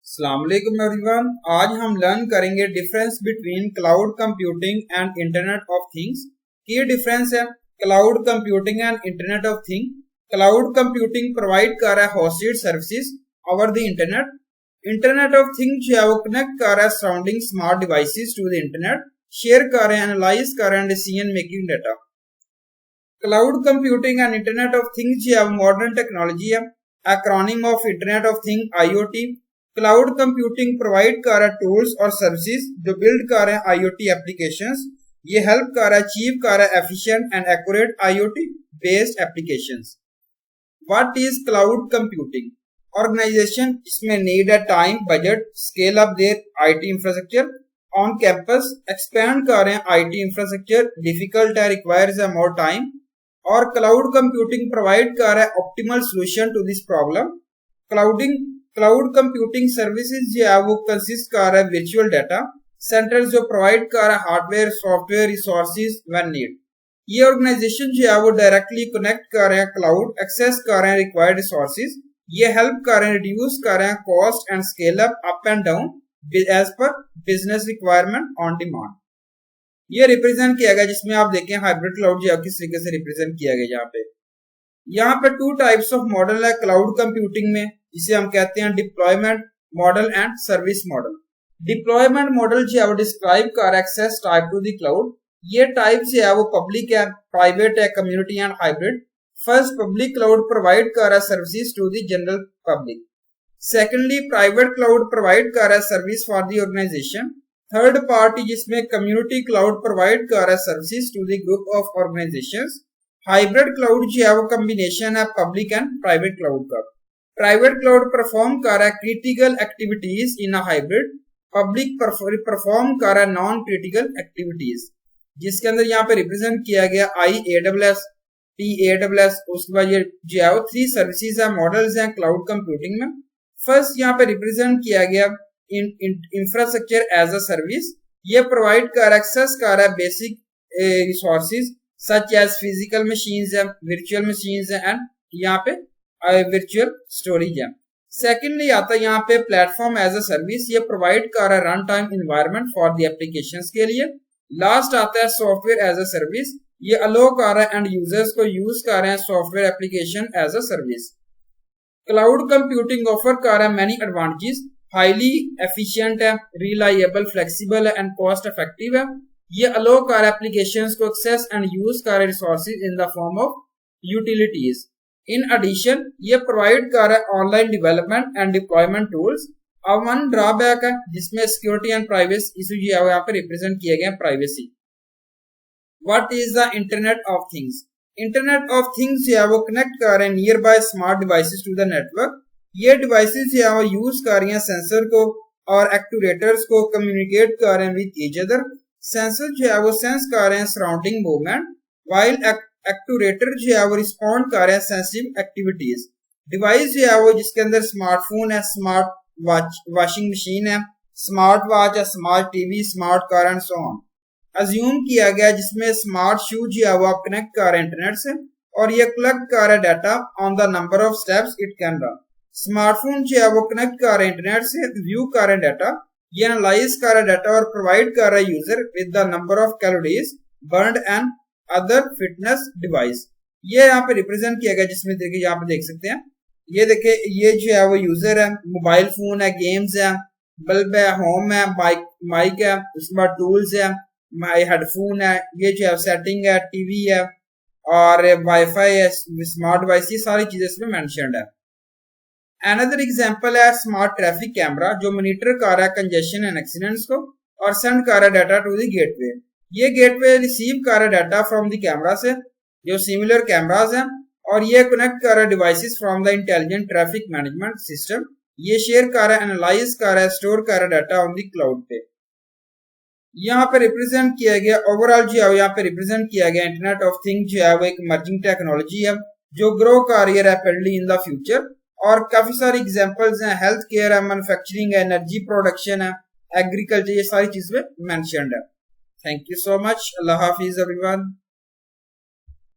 अस्सलाम वालेकुम एवरीवन। आज हम लर्न करेंगे difference between cloud computing and internet of things. ये डिफरेंस है cloud computing and internet of thing. Cloud computing provide कर रहा है hosted services over the internet. Internet of thing जो है वो कनेक्ट कर रहा है surrounding smart devices to the internet, share कर रहे हैं, एनालाइज कर रहे हैं decision making data. Cloud computing and internet of thing जो है वो मॉडर्न टेक्नोलॉजी है, acronym of internet of thing IoT। Cloud computing provide कर रहा है टूल्स और सर्विसेज जो बिल्ड कर रहे हैं IoT एप्लीकेशंस। ये हेल्प कर रहा है, अचीव कर रहा है efficient and accurate IoT based applications. What is cloud computing? Organisation इसमें नीड है time, budget, scale up their IT infrastructure on campus, expand कर रहे हैं IT इंफ्रास्ट्रक्चर, डिफिकल्ट है, रिक्वायर्स है मोर टाइम। और क्लाउड कंप्यूटिंग प्रोवाइड कर रहा है optimal solution to this problem. Cloud computing services जो है वो कंसिस्ट कर रहा है वर्चुअल डाटा सेंटर्स जो प्रोवाइड कर रहा है hardware, software, resources when need. ये ऑर्गेनाइजेशन जो है वो डायरेक्टली कनेक्ट कर रहे हैं क्लाउड, एक्सेस कर रहे हैं रिक्वायर्ड रिसोर्सेज। ये हेल्प कर रहे हैं, रिड्यूस कर रहे हैं cost and scale up and down as per business requirement on demand. ये रिप्रेजेंट किया गया जिसमें आप देखें हाइब्रिड क्लाउड जो है किस तरीके से रिप्रेजेंट किया गया। यहाँ पे टू टाइप्स ऑफ मॉडल है क्लाउड कंप्यूटिंग में, जिसे हम कहते हैं deployment model and service model. Deployment model जो है वो डिस्क्राइब कर access type to the cloud. ये टाइप जो है वो पब्लिक है, प्राइवेट है, community and hybrid. First, public cloud provide कर रहा है services to the general public. Secondly, private cloud provide कर रहा है service for the organisation. Third party जिसमें कम्युनिटी क्लाउड प्रोवाइड कर रहा है services to the group of organisations. Hybrid cloud जो है वो कॉम्बिनेशन है पब्लिक एंड प्राइवेट क्लाउड का। प्राइवेट क्लाउड परफॉर्म कर रहा है critical activities in a hybrid, public perform कर रहा है नॉन क्रिटिकल एक्टिविटीज, जिसके अंदर यहाँ पे रिप्रेजेंट किया गया IaaS, PaaS। उसके बाद ये जो है वो 3 सर्विसेज है, मॉडल्स हैं क्लाउड कंप्यूटिंग में। फर्स्ट यहाँ पे रिप्रेजेंट किया गया इंफ्रास्ट्रक्चर एज अ सर्विस। ये प्रोवाइड कर एक्सेस कर रहा है basic resources such as physical machines है, वर्चुअल मशीन्स है एंड यहाँ पे वर्चुअल स्टोरेज है। सेकेंडली आता है यहाँ पे प्लेटफॉर्म एज अ सर्विस। ये प्रोवाइड कर रहा है run time environment for the applications के लिए। लास्ट आता है सॉफ्टवेयर एज अ सर्विस। ये अलो कर रहा है एंड यूजर्स को यूज कर रहे हैं software application as a service. Cloud computing offer कर रहा है मैनी एडवांटेजेस, हाईली एफिशिएंट है, रिलायबल, फ्लेक्सिबल है एंड कॉस्ट इफेक्टिव है। ये अलो कर एप्लीकेशंस को एक्सेस एंड यूज कर resources in the form of utilities. In addition ये प्रोवाइड कर रहा है online development and deployment tools. अब वन ड्रॉबैक है जिसमें सिक्योरिटी एंड प्राइवेसी इशू जो है यहाँ पे रिप्रेजेंट किए गए privacy. What is the internet of things? Internet of things जो है वो कनेक्ट कर रहे हैं near by smart devices to the network. ये डिवाइसेस जो है वो यूज कर रही हैं सेंसर को और एक्चुएटर्स को, कम्युनिकेट कर रहे हैं विद ईच अदर। सेंसर जो है वो सेंस कर रहे हैं सराउंडिंग मूवमेंट, वाइल एक्चुएटर जो है वो रिस्पॉन्ड कर रहे हैं सेंसिटिव एक्टिविटीज। डिवाइस जो है वो जिसके अंदर स्मार्टफोन है, स्मार्ट वॉशिंग मशीन है, स्मार्ट वॉच है, smart TV, smart car and so on. Assume किया गया जिसमें स्मार्ट शूज जो है वो आप कनेक्ट कर रहे हैं इंटरनेट से और ये कलेक्ट कर रहा है data on the number of steps it can run. Smartphone जो है वो कनेक्ट कर रहे हैं इंटरनेट से, व्यू कर रहे हैं डाटा, ये एनालाइज कर रहा है डाटा और प्रोवाइड कर रहा है user with the number of calories burned and other fitness device. ये यहाँ पे रिप्रेजेंट किया गया जिसमें देखिए यहाँ पे देख सकते हैं, ये देखिए ये जो है वो यूजर है, मोबाइल फोन है, गेम्स है, बल्ब है, होम है, माइक है, उसके बाद टूल्स है, माई हेडफोन है, ये जो है सेटिंग है, टीवी है और वाईफाई है, स्मार्ट डिवाइस, ये सारी चीजें इसमें मेंशन्ड है। अनदर एग्जांपल है स्मार्ट ट्रैफिक कैमरा जो मॉनिटर कर रहा है कंजेशन एंड एक्सीडेंट्स को और सेंड कर रहा है डाटा टू द गेटवे। ये गेटवे रिसीव कर रहा है डाटा फ्रॉम द कैमरा से जो सिमिलर कैमरास हैं और ये कनेक्ट कर रहा है devices from the intelligent traffic management system. ये शेयर कर रहा है, एनालाइज कर रहा है, स्टोर कर रहा है डाटा ऑन द क्लाउड पे। यहाँ पे रिप्रेजेंट किया गया ओवरऑल जो है यहाँ पे रिप्रेजेंट किया गया इंटरनेट ऑफ थिंग जो है वो एक इमर्जिंग टेक्नोलॉजी है जो ग्रो कर रही है रैपिडली इन द फ्यूचर और काफी सारी एग्जांपल्स हैं, हेल्थ केयर है, मैन्युफैक्चरिंग है, एनर्जी प्रोडक्शन है, एग्रीकल्चर, ये सारी चीजें मेंशन्ड है। Thank you so much. Allah Hafiz everyone.